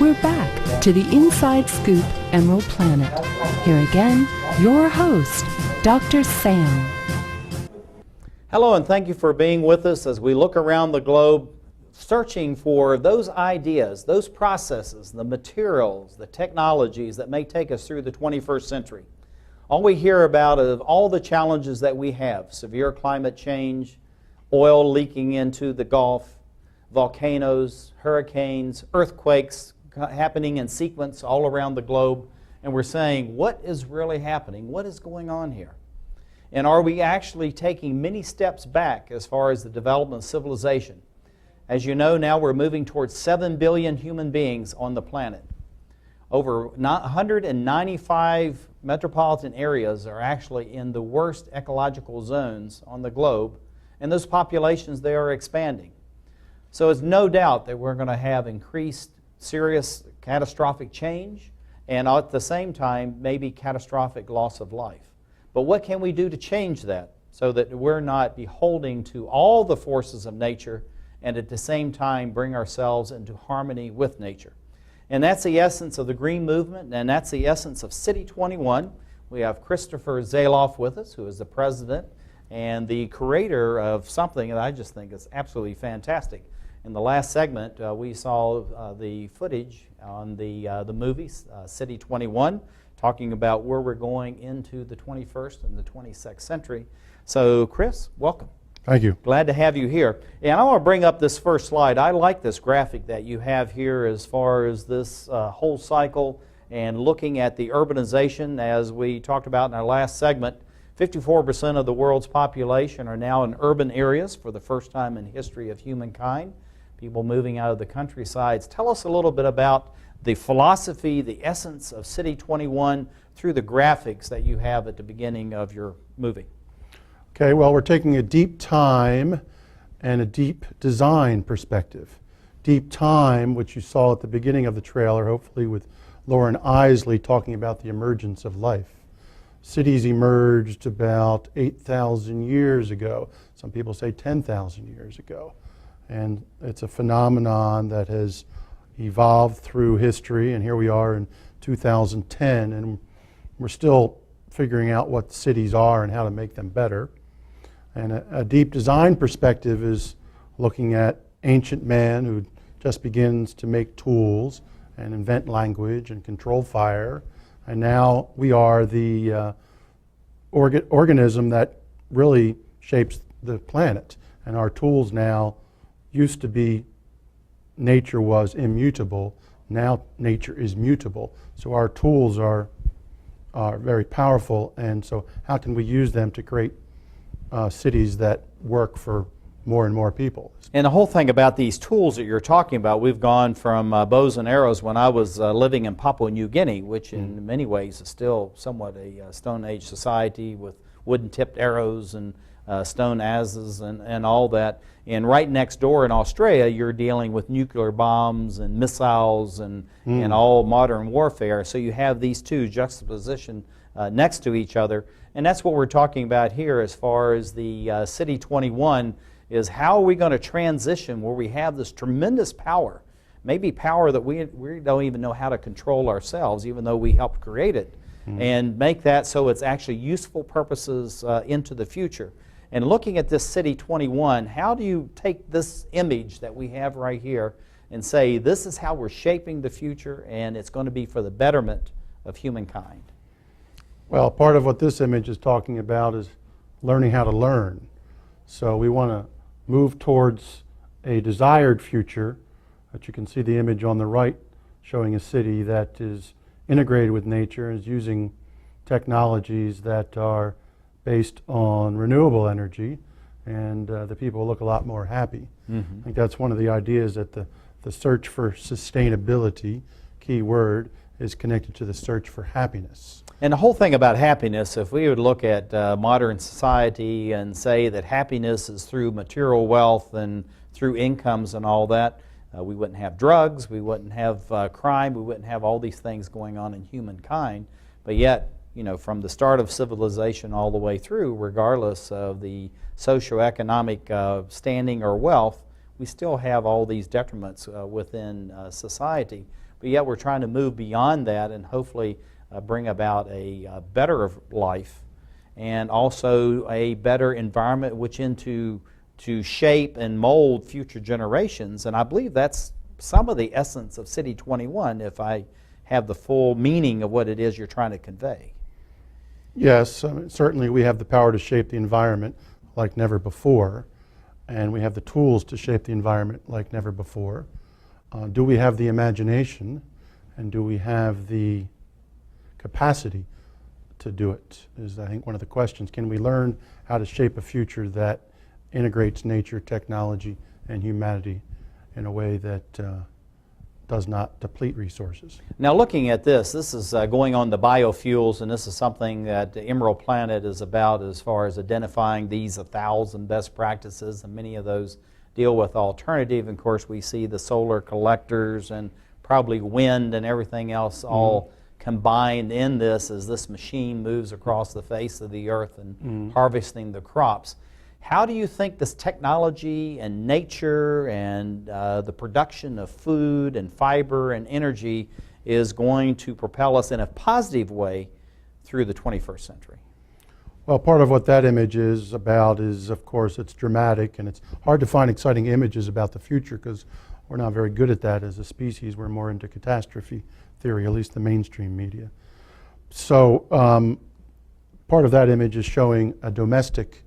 We're back to the Inside Scoop Emerald Planet. Here again, your host, Dr. Sam. Hello, and thank you for being with us as we look around the globe, searching for those ideas, those processes, the materials, the technologies that may take us through the 21st century. All we hear about of all the challenges that we have, severe climate change, oil leaking into the Gulf, volcanoes, hurricanes, earthquakes happening in sequence all around the globe, and we're saying, what is really happening? What is going on here? And are we actually taking many steps back as far as the development of civilization? As you know, now we're moving towards 7 billion human beings on the planet. Over 195 metropolitan areas are actually in the worst ecological zones on the globe, and those populations, they are expanding. So it's no doubt that we're going to have increased serious catastrophic change, and at the same time, maybe catastrophic loss of life. But what can we do to change that so that we're not beholding to all the forces of nature and at the same time bring ourselves into harmony with nature? And that's the essence of the Green Movement, and that's the essence of City 21. We have Christopher Zaloff with us, who is the president and the creator of something that I just think is absolutely fantastic. In the last segment, we saw the footage on the movie, City 21, talking about where we're going into the 21st and the 22nd century. So, Chris, welcome. Thank you. Glad to have you here. And I want to bring up this first slide. I like this graphic that you have here as far as this whole cycle and looking at the urbanization. As we talked about in our last segment, 54% of the world's population are now in urban areas for the first time in history of humankind. People moving out of the countrysides. Tell us a little bit about the philosophy, the essence of City 21 through the graphics that you have at the beginning of your movie. Okay, well, we're taking a deep time and a deep design perspective. Deep time, which you saw at the beginning of the trailer, hopefully with Lauren Isley talking about the emergence of life. Cities emerged about 8,000 years ago. Some people say 10,000 years ago. And it's a phenomenon that has evolved through history, and here we are in 2010, and we're still figuring out what cities are and how to make them better. And a deep design perspective is looking at ancient man who just begins to make tools and invent language and control fire, and now we are the organism that really shapes the planet, and our tools now used to be nature was immutable. Now nature is mutable. So our tools are very powerful, and so how can we use them to create cities that work for more and more people? And the whole thing about these tools that you're talking about, we've gone from bows and arrows when I was living in Papua New Guinea, which in many ways is still somewhat a Stone Age society with wooden-tipped arrows and stone adzes and all that. And right next door in Australia, you're dealing with nuclear bombs and missiles and all modern warfare. So you have these two juxtaposition next to each other. And that's what we're talking about here as far as the City 21 is how are we going to transition where we have this tremendous power, maybe power that we don't even know how to control ourselves, even though we helped create it, and make that so it's actually useful purposes into the future. And looking at this City 21, how do you take this image that we have right here and say this is how we're shaping the future and it's going to be for the betterment of humankind? Well, part of what this image is talking about is learning how to learn. So we want to move towards a desired future. But you can see the image on the right showing a city that is integrated with nature and is using technologies that are based on renewable energy, and the people look a lot more happy. I think that's one of the ideas, that the search for sustainability, key word, is connected to the search for happiness. And the whole thing about happiness, if we would look at modern society and say that happiness is through material wealth and through incomes and all that, we wouldn't have drugs, we wouldn't have crime, we wouldn't have all these things going on in humankind. But yet, you know, from the start of civilization all the way through, regardless of the socioeconomic standing or wealth, we still have all these detriments within society, but yet we're trying to move beyond that and hopefully bring about a better life and also a better environment which to shape and mold future generations. And I believe that's some of the essence of City 21, if I have the full meaning of what it is you're trying to convey. Yes, certainly we have the power to shape the environment like never before, and we have the tools to shape the environment like never before. Do we have the imagination, and do we have the capacity to do it, is I think one of the questions. Can we learn how to shape a future that integrates nature, technology, and humanity in a way that does not deplete resources? Now looking at this is going on the biofuels, and this is something that Emerald Planet is about as far as identifying these 1,000 best practices, and many of those deal with alternative. Of course, we see the solar collectors and probably wind and everything else all combined in this as this machine moves across the face of the earth and harvesting the crops. How do you think this technology and nature and the production of food and fiber and energy is going to propel us in a positive way through the 21st century? Well, part of what that image is about is, of course, it's dramatic, and it's hard to find exciting images about the future because we're not very good at that as a species. We're more into catastrophe theory, at least the mainstream media. So part of that image is showing a domestic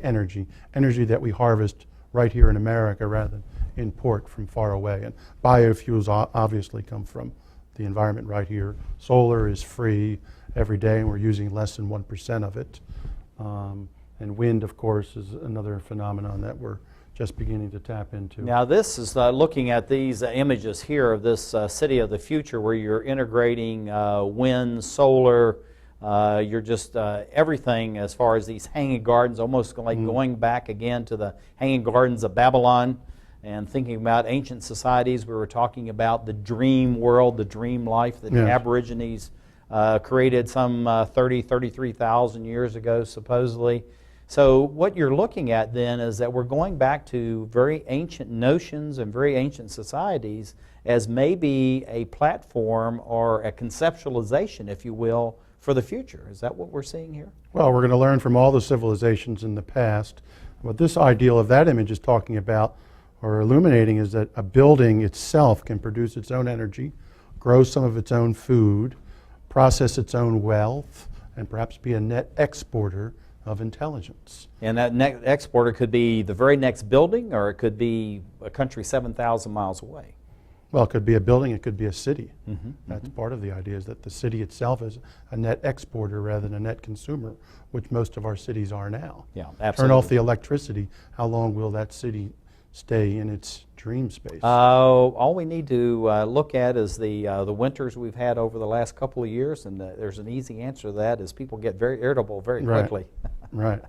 energy that we harvest right here in America rather than import from far away. And biofuels obviously come from the environment right here. Solar is free every day, and we're using less than 1% of it. And wind, of course, is another phenomenon that we're just beginning to tap into. Now this is looking at these images here of this city of the future where you're integrating wind, solar, you're just everything as far as these hanging gardens, almost like going back again to the hanging gardens of Babylon and thinking about ancient societies. We were talking about the dream world, the dream life that the Aborigines created some 33,000 years ago, supposedly. So what you're looking at then is that we're going back to very ancient notions and very ancient societies as maybe a platform or a conceptualization, if you will, for the future. Is that what we're seeing here? Well, we're going to learn from all the civilizations in the past. What this ideal of that image is talking about or illuminating is that a building itself can produce its own energy, grow some of its own food, process its own wealth, and perhaps be a net exporter of intelligence. And that net exporter could be the very next building, or it could be a country 7,000 miles away. Well, it could be a building, it could be a city. That's part of the idea, is that the city itself is a net exporter rather than a net consumer, which most of our cities are now. Yeah, absolutely. Turn off the electricity, how long will that city stay in its dream space? All we need to look at is the winters we've had over the last couple of years, and there's an easy answer to that, is people get very irritable very quickly. Right.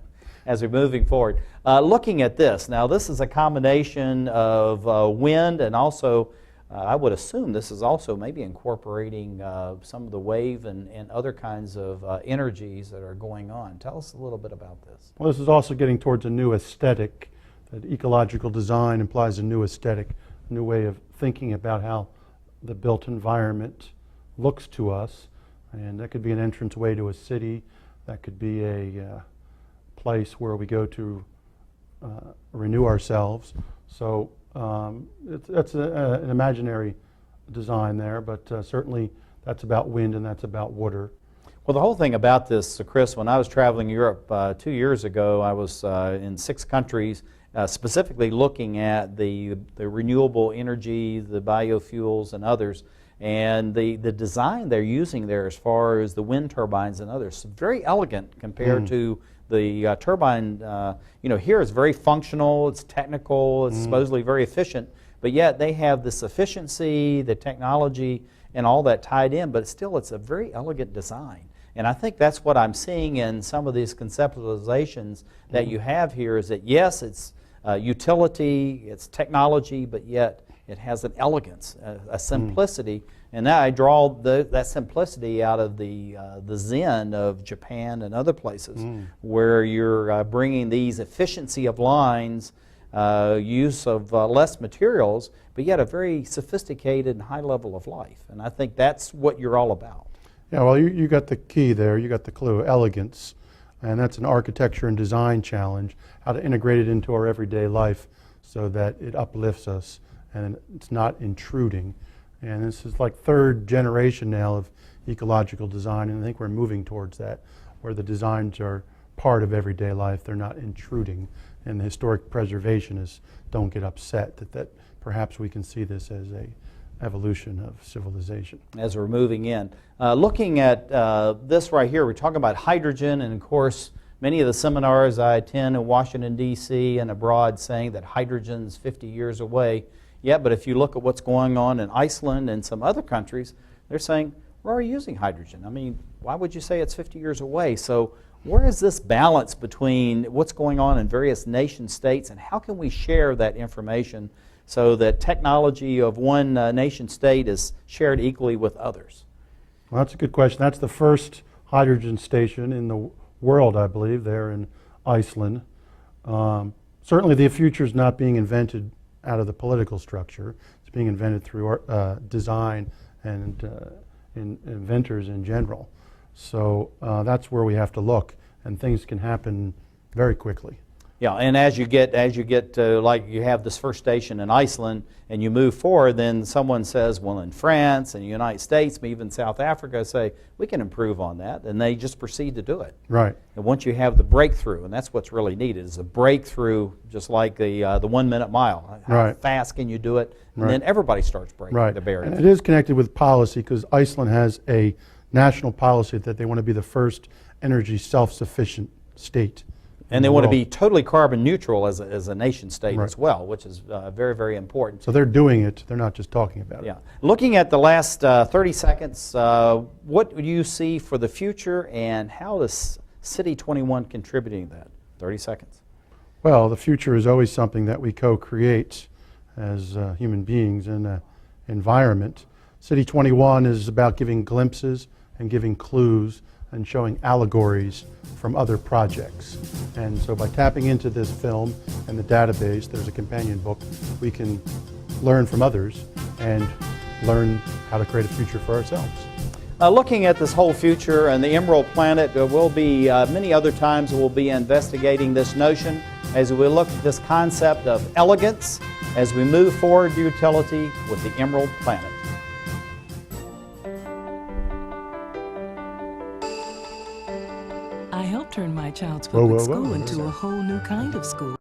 As we're moving forward. Looking at this, now this is a combination of wind and also I would assume this is also maybe incorporating some of the wave and other kinds of energies that are going on. Tell us a little bit about this. Well, this is also getting towards a new aesthetic. That ecological design implies a new aesthetic, a new way of thinking about how the built environment looks to us. And that could be an entranceway to a city. That could be a place where we go to renew ourselves. So that's an imaginary design there, but certainly that's about wind and that's about water. Well, the whole thing about this, Chris, when I was traveling Europe 2 years ago, I was in 6 countries, specifically looking at the renewable energy, the biofuels and others, and the design they're using there as far as the wind turbines and others, very elegant compared to the turbine. Here it's very functional, it's technical, it's supposedly very efficient, but yet they have this efficiency, the technology, and all that tied in, but still it's a very elegant design. And I think that's what I'm seeing in some of these conceptualizations that you have here, is that yes, it's utility, it's technology, but yet it has an elegance, a simplicity. And now I draw that simplicity out of the Zen of Japan and other places, where you're bringing these efficiency of lines use of less materials, but yet a very sophisticated and high level of life. And I think that's what you're all about. Yeah, well, you got the key there. You got the clue, elegance. And that's an architecture and design challenge, how to integrate it into our everyday life so that it uplifts us and it's not intruding. And this is like third generation now of ecological design, and I think we're moving towards that, where the designs are part of everyday life. They're not intruding, and the historic preservationists don't get upset that perhaps we can see this as a evolution of civilization. As we're moving in. Looking at this right here, we're talking about hydrogen, and of course, many of the seminars I attend in Washington, D.C. and abroad saying that hydrogen's 50 years away. Yeah, but if you look at what's going on in Iceland and some other countries, they're saying, we're already using hydrogen. I mean, why would you say it's 50 years away? So where is this balance between what's going on in various nation states, and how can we share that information so that technology of one nation state is shared equally with others? Well, that's a good question. That's the first hydrogen station in the world, I believe, there in Iceland. Certainly the future is not being invented out of the political structure. It's being invented through design and inventors in general. So that's where we have to look, and things can happen very quickly. Yeah, and as you get like you have this first station in Iceland and you move forward, then someone says, well, in France and the United States, maybe even South Africa, say, we can improve on that, and they just proceed to do it. Right. And once you have the breakthrough, and that's what's really needed, is a breakthrough, just like the 1 minute mile. How fast can you do it? And then everybody starts breaking the barriers. And it is connected with policy, because Iceland has a national policy that they want to be the first energy self-sufficient state. And they want to be totally carbon neutral as a nation state as well, which is very, very important. So they're doing it. They're not just talking about it. Yeah. Looking at the last 30 seconds, what do you see for the future, and how is City 21 contributing to that? 30 seconds. Well, the future is always something that we co-create as human beings in an environment. City 21 is about giving glimpses and giving clues and showing allegories from other projects. And so by tapping into this film and the database, there's a companion book, we can learn from others and learn how to create a future for ourselves. Looking at this whole future and the Emerald Planet, there will be many other times we'll be investigating this notion as we look at this concept of elegance as we move forward to utility with the Emerald Planet. I helped turn my child's public school into a whole new kind of school.